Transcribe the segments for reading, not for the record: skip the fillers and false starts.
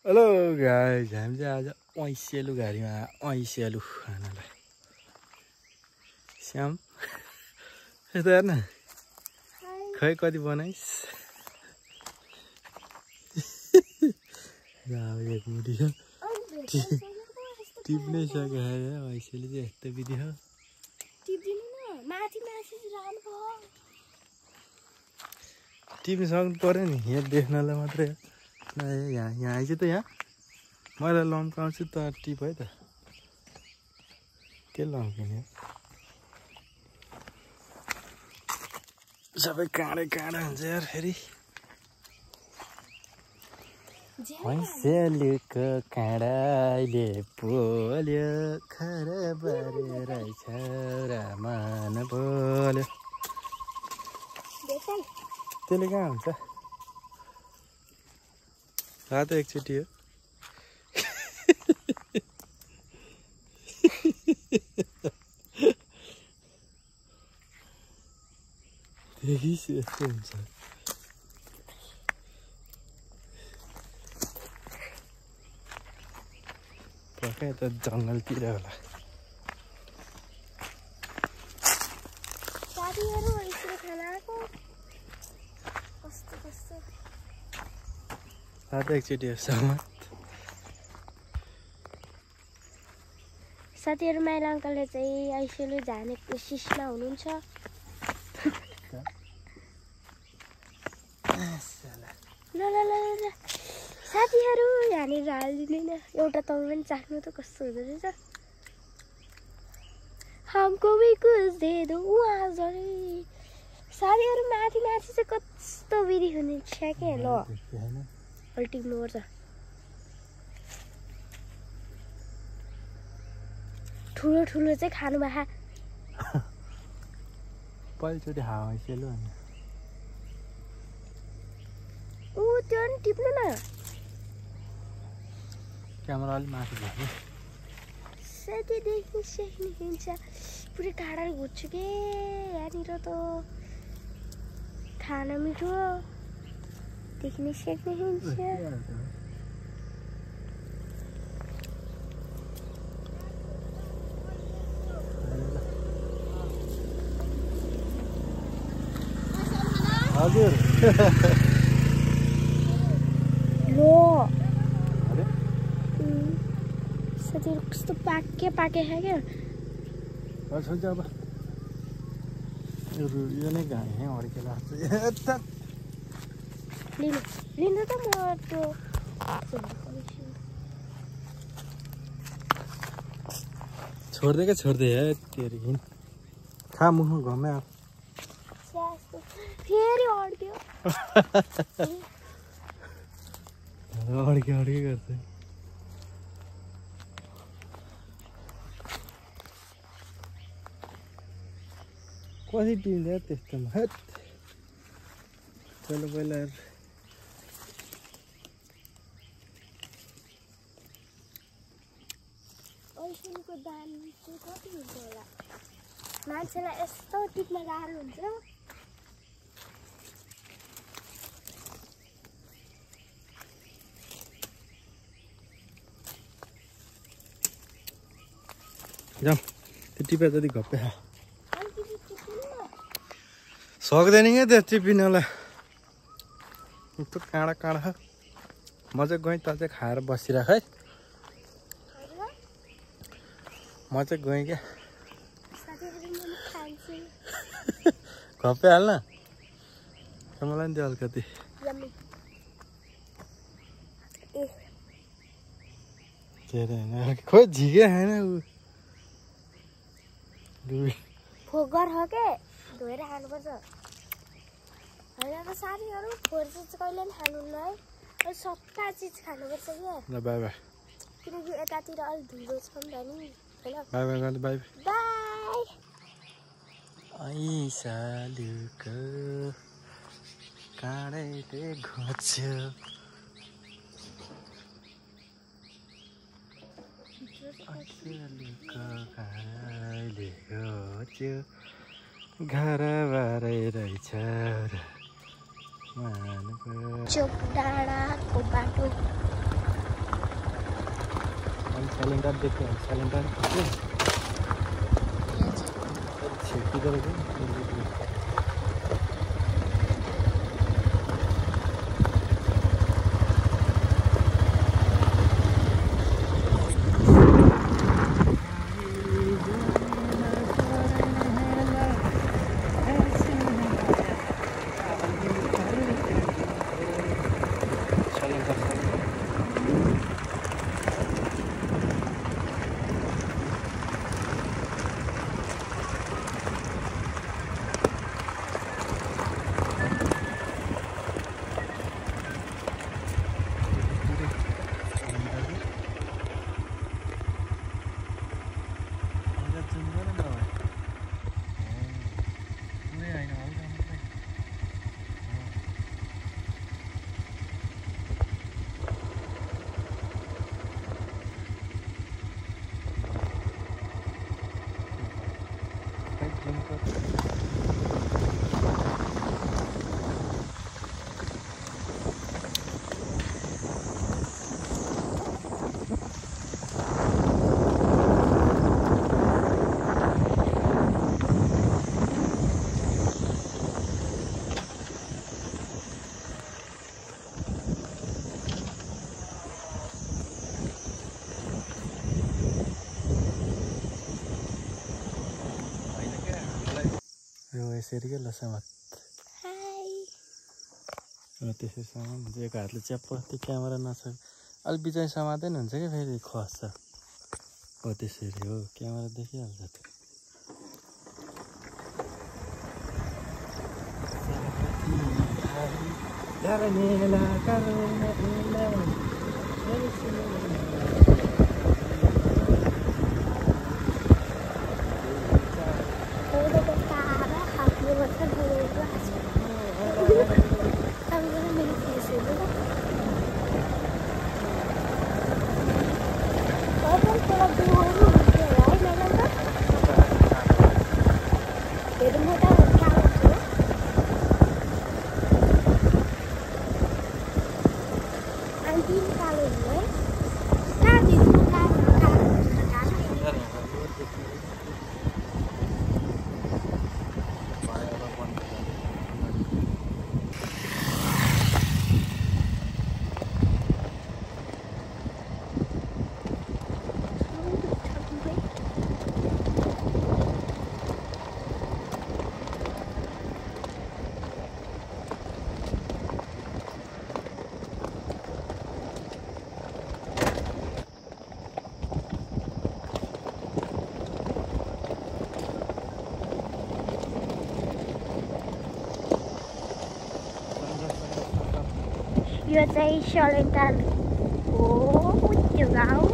Hello guys, हामी चाहिँ आज ऐसेलु घारीमा ऐसेलु खानालाई श्याम यता हेर्न खै कति बनाइस् एक मुठी टिप्नै सक्यो ऐसेले चाहिँ यस्तो विधि हो टिप्न सक्नु पर्यो नि यहाँ देख्नलाई मात्रै यहाँ चाहिँ त यहाँ मैले लम्काउँछु त टिप है त के लम्किने सबै काँडै काँडा हुन्छ यार फेरि ऐसेलुको काँडाले पोल्यो खरबारे रहेछ र मन पोल्यो त्यसले कहाँ हुन्छ रातो एकचोटि हो देखिस् यस्तो हुन्छ पक्कै त जङ्गलतिर होला रातो एकचोटि हो साथीहरू माइला अङ्कलले चाहिँ ऐसेलु जाने कोसिसमा हुनुहुन्छ ल ल ल ल साथीहरू यहाँनिर हालिदिँदैन एउटा तपाईँ पनि चाख्नु त कस्तो हुँदो रहेछ हमको भी कुछ दे दो वहाँ झरे साथीहरू माथि माथि चाहिँ कस्तो विधि हुने ठ्याके ल अल्टिनु पर्छ ठुलो ठुलो चाहिँ खानु भए पहिलोचोटि हावा ऐसेलु अनि ऊ त्यो नि टिप्नु न क्यामेरा अलिक माथि भयो साथी देख्नु सक्ने हुन्छ पुरै टाढा घुच्छु के यहाँनिर त खाना मिठो देख्नु सक्ने हुन्छ हजुर लो साथीहरू कस्तो पाके छ क्या छोड्छ अब यो नै घाँस अड्के लाग्छ लिनु त म त्यो छोड्दै है तेरि खा मुखमा घमै अब फेरि अड्क्यो अड्के गर्छ कसरी पिन्छ त्यस्तोमा हेत पहिला ऐसेलुको दाम चाहिँ कति हुन्छ होला मान्छेलाई यस्तो टिप्न गाह्रो हुन्छ जाऊ त्यो टिपे जति घप्पे सक्दैन क्या त्यो टिपिनलाई यस्तो काँडा काँडा म चाहिँ गएँ त चाहिँ खाएर बसिराख है म चाहिँ गएँ क्या घप्पे हाल्न मलाई नि त्यो अलिकति के अरे होइन खोइ झिके होइन ऊ फोगर हो के धोएर खानुपर्छ होइन त साथीहरू फोहोर चिज कहिले पनि खानुहुन्न है अलिक सफा चिज खानुपर्छ क्या ल बाई बाई किनकि यतातिर अलिक धुलो छ नि त नि होइन बाई बाई बाई बाई ऐसेलुको काँडैले घोच्यो ऐसेलुको काँडैले घोच्यो घर बारै रहेछ चोक डाँडाको बाटो सिलेन्डर देख्यो सिलेन्डर छेकिँदो रहेछ यसरी के ल समात त्यसरी समात हुन्छ एक हातले च्याप्प त्यो क्यामेरा नछ अलिक बिचाइ समात्दैन हुन्छ क्या फेरि खस्छ हो त्यसरी हो क्यामेरा देखिहाल्छ यो चाहिँ सलेन्टारको त्यो गाउँ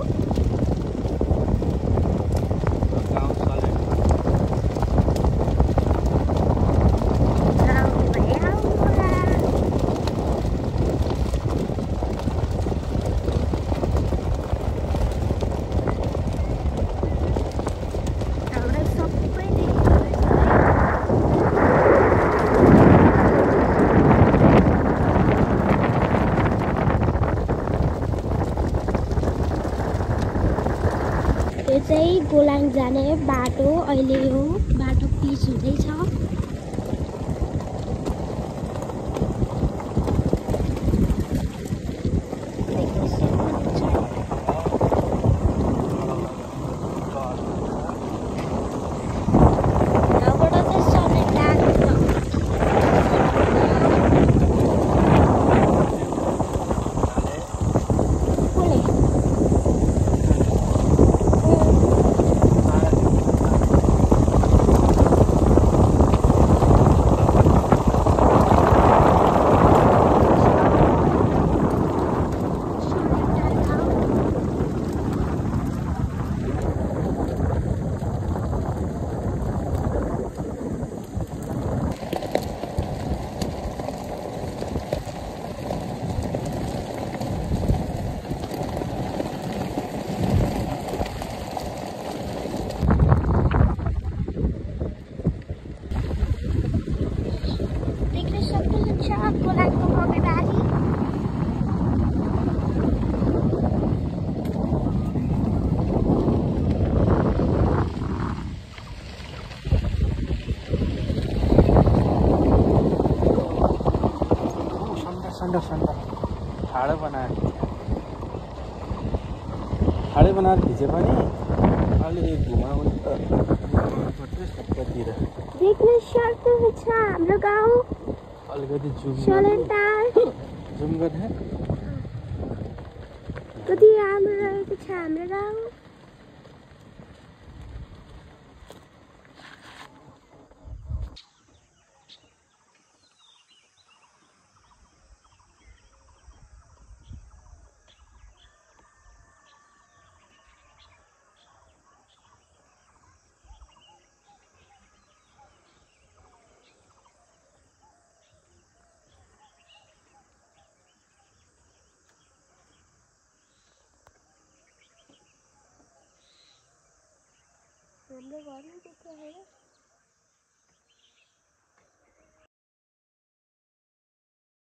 यो चाहिँ गोलाङ जाने बाटो अहिले यो बाटो पिच हुँदैछ बनाएर खिचे पनि अलि घुमाउनु पर्छ सबैतिर। देख्न सक्नुहुन्छ हाम्रो गाउँ अलिकति सलेन्टार जुम गर्ने कति राम्रो रहेको छ हाम्रो गाउँ। हाम्रो घरमा देख्यो होइन।